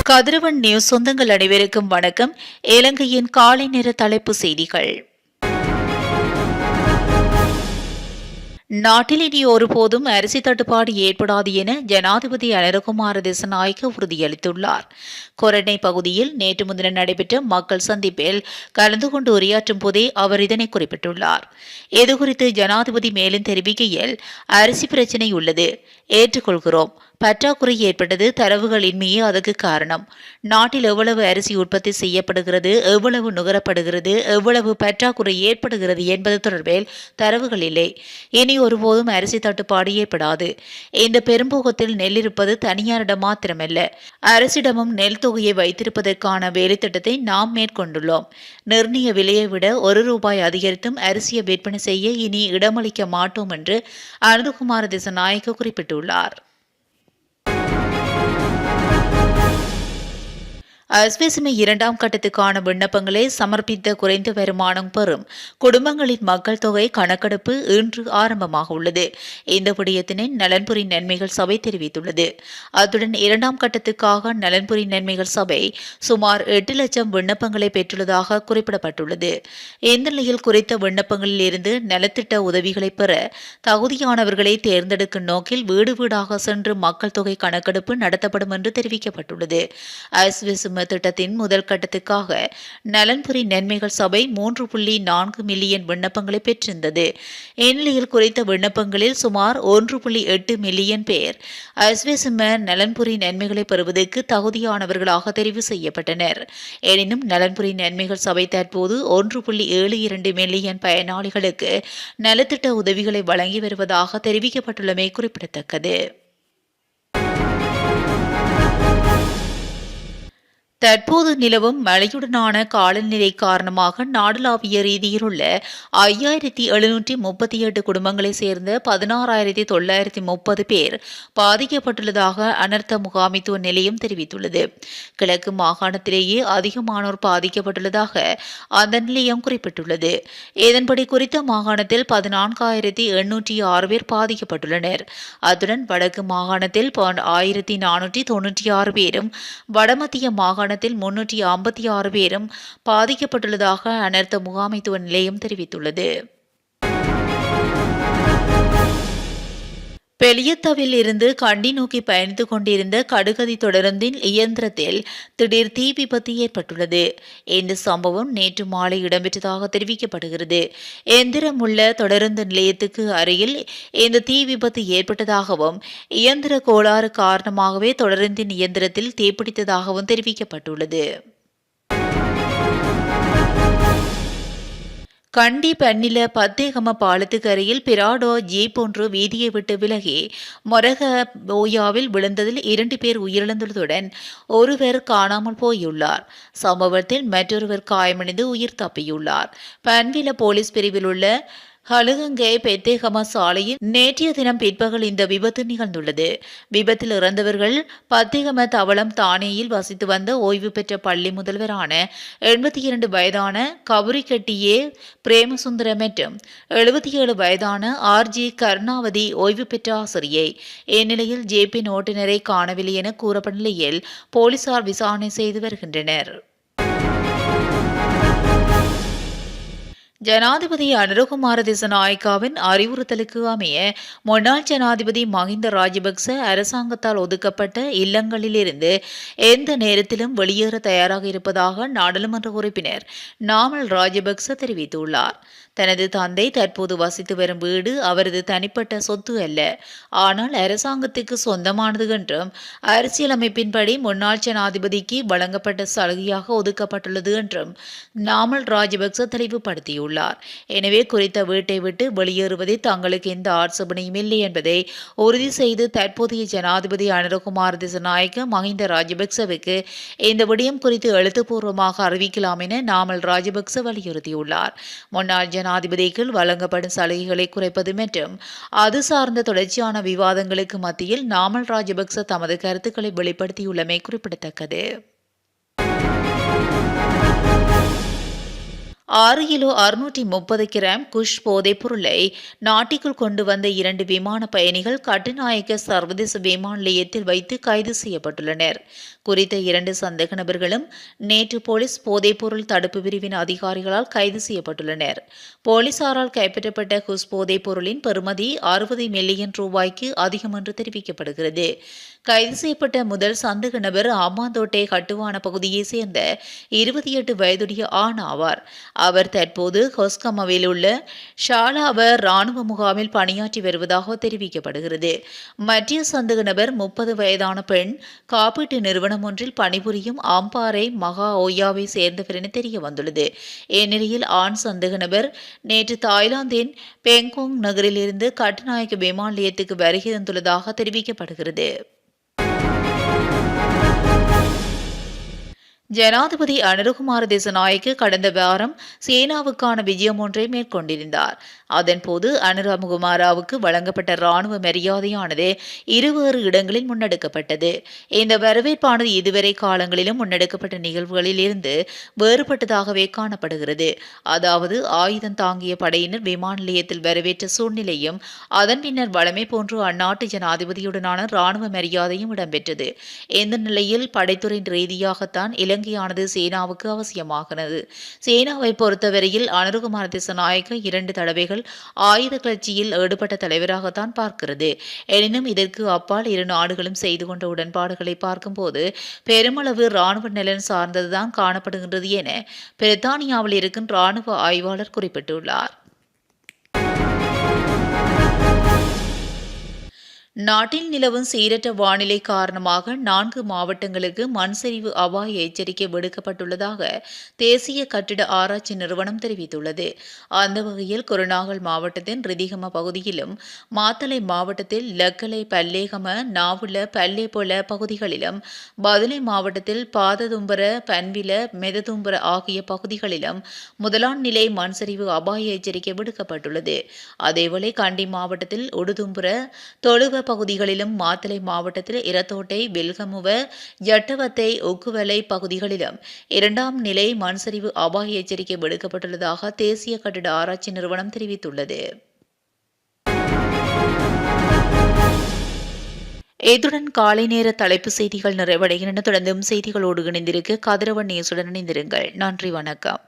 கதிரவன் news சொந்தங்கள் அனைவருக்கும் வணக்கம். இலங்கையின் காலை நேர தலைப்பு செய்திகள். நாட்டில் இனி ஒருபோதும் அரிசி தட்டுப்பாடு ஏற்படாது என ஜனாதிபதி அனுரகுமார திசாநாயக்க உறுதியளித்துள்ளார். கொரட்டை பகுதியில் நேற்று முன்தினம் நடைபெற்ற மக்கள் சந்திப்பில் கலந்து கொண்டு உரையாற்றும் போதே அவர் இதனை குறிப்பிட்டுள்ளார். இதுகுறித்து ஜனாதிபதி மேலும் தெரிவிக்கையில், அரிசி பிரச்சினை உள்ளது, ஏற்றுக்கொள்கிறோம். பற்றாக்குறை ஏற்பட்டது, தரவுகளின்மையே அதற்கு காரணம். நாட்டில் எவ்வளவு அரிசி உற்பத்தி செய்யப்படுகிறது, எவ்வளவு நுகரப்படுகிறது, எவ்வளவு பற்றாக்குறை ஏற்படுகிறது என்பது தொடர்பில் தரவுகள் இல்லை. இனி ஒருபோதும் அரிசி தட்டுப்பாடு ஏற்படாது. இந்த பெரும்போகத்தில் நெல் இருப்பது தனியாரிடம் மாத்திரமல்ல, அரசிடமும் நெல் தொகையை வைத்திருப்பதற்கான வேலைத்திட்டத்தை நாம் மேற்கொண்டுள்ளோம். நிர்ணய விலையை விட ₹1 அதிகரித்தும் அரிசியை விற்பனை செய்ய இனி இடமளிக்க மாட்டோம் என்று அனுரகுமார திசாநாயக்க குறிப்பிட்டுள்ளார். அஸ்வெசுமை 2ஆம் கட்டத்துக்கான விண்ணப்பங்களை சமர்ப்பித்த குறைந்த வருமானம் பெறும் குடும்பங்களின் மக்கள் தொகை கணக்கெடுப்பு இன்று ஆரம்பமாக உள்ளது. இந்த விடயத்தினை நலன்புரி நன்மைகள் சபை தெரிவித்துள்ளது. அத்துடன் 2ஆம் கட்டத்துக்காக நலன்புரி நன்மைகள் சபை சுமார் 8 லட்சம் விண்ணப்பங்களை பெற்றுள்ளதாக குறிப்பிடப்பட்டுள்ளது. இந்த நிலையில் குறித்த விண்ணப்பங்களில் இருந்து நலத்திட்ட உதவிகளை பெற தகுதியானவர்களை தேர்ந்தெடுக்கும் நோக்கில் வீடு வீடாக சென்று மக்கள் தொகை கணக்கெடுப்பு நடத்தப்படும் என்று தெரிவிக்கப்பட்டுள்ளது. அஸ்வெசுமை திட்டத்தின் முதல் கட்டத்துக்காக நலன்புரி நன்மைகள் சபை 3.4 மில்லியன் விண்ணப்பங்களை பெற்றிருந்தது. இந்நிலையில் குறித்த விண்ணப்பங்களில் சுமார் 1.8 மில்லியன் பேர் அஸ்வெசுமை நலன்புரி நன்மைகளை பெறுவதற்கு தகுதியானவர்களாக தெரிவு செய்யப்பட்டனர். எனினும் நலன்புரி நன்மைகள் சபை தற்போது 1.72 மில்லியன் பயனாளிகளுக்கு நலத்திட்ட உதவிகளை வழங்கி வருவதாக தெரிவிக்கப்பட்டுள்ளமை குறிப்பிடத்தக்கது. தற்போது நிலவும் மழையுடனான காலநிலை காரணமாக நாடளாவிய ரீதியில் உள்ள 5738 குடும்பங்களைச் சேர்ந்த 16,930 பேர் பாதிக்கப்பட்டுள்ளதாக அனர்த்த முகாமைத்துவ நிலையம் தெரிவித்துள்ளது. கிழக்கு மாகாணத்திலேயே அதிகமானோர் பாதிக்கப்பட்டுள்ளதாக அந்த நிலையம் குறிப்பிட்டுள்ளது. இதன்படி குறித்த மாகாணத்தில் 14,806 பேர் பாதிக்கப்பட்டுள்ளனர். அத்துடன் வடக்கு மாகாணத்தில் 1496 பேரும், வடமத்திய மாகாணத்தில் 356 பேரும் பாதிக்கப்பட்டுள்ளதாக அனர்த்த முகாமைத்துவ நிலையம் தெரிவித்துள்ளது. பெலியத்தவில் இருந்து கண்டி நோக்கி பயணித்துக் கொண்டிருந்த கடுகதி தொடருந்தின் இயந்திரத்தில் திடீர் தீ விபத்து ஏற்பட்டுள்ளது. இந்த சம்பவம் நேற்று மாலை இடம்பெற்றதாக தெரிவிக்கப்படுகிறது. எந்திரம் உள்ள தொடருந்து நிலையத்துக்கு அருகில் இந்த தீ விபத்து ஏற்பட்டதாகவும், இயந்திர கோளாறு காரணமாகவே தொடருந்தின் இயந்திரத்தில் தீப்பிடித்ததாகவும் தெரிவிக்கப்பட்டுள்ளது. கண்டி பன்னில பத்தேகம பாலத்துக்கு அருகில் பிராடோ ஜீப் ஒன்று வீதியை விட்டு விலகி மொரக போயாவில் விழுந்ததில் 2 பேர் உயிரிழந்துள்ளதுடன் ஒருவர் காணாமல் போயுள்ளார். சம்பவத்தில் மற்றொருவர் காயமடைந்து உயிர் தப்பியுள்ளார். பன்வில போலீஸ் பிரிவில் உள்ள ஹலுகங்கை பெத்தேகம சாலையில் நேற்றைய தினம் பிற்பகல் இந்த விபத்து நிகழ்ந்துள்ளது. விபத்தில் இறந்தவர்கள் பத்தேகம தவளம் தானேயில் வசித்து வந்த ஓய்வு பெற்ற பள்ளி முதல்வரான 82 வயதான கபுரிக்கட்டியே பிரேமசுந்தர மற்றும் 77 வயதான RG கருணாவதி ஓய்வு பெற்ற ஆசிரியை. இந்நிலையில் ஜேபின் ஓட்டுநரை காணவில்லை என கூறப்பட்ட நிலையில் போலீசார் விசாரணை செய்து வருகின்றனர். ஜனாதிபதி அனுரகுமார திசாநாயக்காவின் அறிவுறுத்தலுக்கு அமைய முன்னாள் ஜனாதிபதி மஹிந்த ராஜபக்ச அரசாங்கத்தால் ஒதுக்கப்பட்ட இல்லங்களிலிருந்து எந்த நேரத்திலும் வெளியேற தயாராக இருப்பதாக நாடாளுமன்ற உறுப்பினர் நாமல் ராஜபக்ச தெரிவித்துள்ளார். தனது தந்தை தற்போது வசித்து வரும் வீடு அவரது தனிப்பட்ட சொத்து அல்ல, ஆனால் அரசாங்கத்துக்கு சொந்தமானது என்றும், அரசியலமைப்பின்படி முன்னாள் ஜனாதிபதிக்கு வழங்கப்பட்ட சலுகையாக ஒதுக்கப்பட்டுள்ளது என்றும் நாமல் ராஜபக்ச தெளிவுபடுத்தியுள்ளார். எனவே குறித்த வீட்டை விட்டு வெளியேறுவதில் தங்களுக்கு எந்த ஆட்சேபனையும் இல்லை என்பதை உறுதி செய்து தற்போதைய ஜனாதிபதி அனுரகுமார திசாநாயக்க மஹிந்த ராஜபக்சவுக்கு இந்த விடயம் குறித்து எழுத்துப்பூர்வமாக அறிவிக்கலாம் என நாமல் ராஜபக்ச வலியுறுத்தியுள்ளார். முன்னாள் ஜனாதிபதிகள் வழங்கப்படும் சலுகைகளை குறைப்பது மற்றும் அது சார்ந்த தொடர்ச்சியான விவாதங்களுக்கு மத்தியில் நாமல் ராஜபக்ச தமது கருத்துக்களை வெளிப்படுத்தியுள்ளமை குறிப்பிடத்தக்கது. 6 கிலோ 630 கிராம் குஷ் போதைப் பொருளை நாட்டிற்குள் கொண்டு வந்த 2 விமான பயணிகள் கட்டுநாயக்க சர்வதேச விமான நிலையத்தில் வைத்து கைது செய்யப்பட்டுள்ளனர். குறித்த 2 சந்தேக நபர்களும் நேற்று போலீஸ் போதைப்பொருள் தடுப்பு பிரிவின் அதிகாரிகளால் கைது செய்யப்பட்டுள்ளனர். போலீசாரால் கைப்பற்றப்பட்ட குஷ் போதைப் பொருளின் பெறுமதி 60 மில்லியன் ரூபாய்க்கு அதிகம் என்று தெரிவிக்கப்படுகிறது. கைது செய்யப்பட்ட முதல் சந்தேக நபர் ஆமாந்தோட்டை கட்டுவான பகுதியைச் சேர்ந்த 28 வயதுடைய ஆண் ஆவார். அவர் தற்போது ஹொஸ்கமவில் உள்ள ஷாலாவ ராணுவ முகாமில் பணியாற்றி வருவதாக தெரிவிக்கப்படுகிறது. மற்ற சந்தேக நபர் 30 வயதான பெண் காப்பீட்டு நிறுவனம் ஒன்றில் பணிபுரியும் ஆம்பாறை மகா ஓயாவை சேர்ந்தவர் என தெரிய வந்துள்ளது. இந்நிலையில் ஆண் சந்தேக நபர் நேற்று தாய்லாந்தின் பெங்கோங் நகரிலிருந்து கட்டுநாயக்க விமான நிலையத்துக்கு வருகை தந்துள்ளதாக தெரிவிக்கப்படுகிறது. ஜனாதிபதி அனுரகுமார திசாநாயக்க கடந்த வாரம் சேனாவுக்கான விஜயம் ஒன்றை மேற்கொண்டிருந்தார். அதன்போது அனுரகுமாராவுக்கு வழங்கப்பட்ட ராணுவ மரியாதையானது இருவேறு இடங்களில் முன்னெடுக்கப்பட்டது. இந்த வரவேற்பானது இதுவரை காலங்களிலும் முன்னெடுக்கப்பட்ட நிகழ்வுகளில் இருந்து வேறுபட்டதாகவே காணப்படுகிறது. அதாவது ஆயுதம் தாங்கிய படையினர் விமான நிலையத்தில் வரவேற்ற சூழ்நிலையும் அதன் பின்னர் வழமை போன்று அந்நாட்டு ஜனாதிபதியுடனான ராணுவ மரியாதையும் இடம்பெற்றது. இந்த நிலையில் படைத்துறை ரீதியாகத்தான் இலங்கையானது சேனாவுக்கு அவசியமாகிறது. சேனாவை பொறுத்தவரையில் அனுரகுமார திசாநாயக்க 2 தடவைகள் ஆயுத கிளர்ச்சியில் ஈடுபட்ட தலைவராகத்தான் பார்க்கிறது. எனினும் இதற்கு அப்பால் இரு நாடுகளும் செய்து கொண்ட உடன்பாடுகளை பார்க்கும்போது பெருமளவு ராணுவ நலன் சார்ந்ததுதான் காணப்படுகின்றது என பிரித்தானியாவில் இருக்கும் ராணுவ ஆய்வாளர் குறிப்பிட்டுள்ளார். நாட்டில் நிலவும் சீரற்ற வானிலை காரணமாக 4 மாவட்டங்களுக்கு மண் சரிவு அபாய எச்சரிக்கை விடுக்கப்பட்டுள்ளதாக தேசிய கட்டிட ஆராய்ச்சி நிறுவனம் தெரிவித்துள்ளது. அந்த வகையில் குருநாகல் மாவட்டத்தின் ரிதிகம பகுதியிலும், மாத்தளை மாவட்டத்தில் லக்கலை பல்லேகம நாவுல பல்லேபொல பகுதிகளிலும், பதுளை மாவட்டத்தில் பாததும்பர பன்வில மெததும்பர ஆகிய பகுதிகளிலும் முதலாம் நிலை மண் சரிவு அபாய எச்சரிக்கை விடுக்கப்பட்டுள்ளது. அதேவேளை கண்டி மாவட்டத்தில் உடுதும்புர தொழுவ பகுதிகளிலும், மாத்தளை மாவட்டத்தில் இரத்தோட்டை வில்கமுவ ஜட்டவத்தை ஒக்குவலை பகுதிகளிலும் 2ஆம் நிலை மண் சரிவு அபாய எச்சரிக்கை விடுக்கப்பட்டுள்ளதாக தேசிய கட்டிட ஆராய்ச்சி நிறுவனம் தெரிவித்துள்ளது. இத்துடன் காலை நேர தலைப்பு செய்திகள் நிறைவடைகின்றன. தொடர்ந்தும் செய்திகளோடு இணைந்திருக்க கதிரவன் நியூஸுடன் இணைந்திருங்கள். நன்றி, வணக்கம்.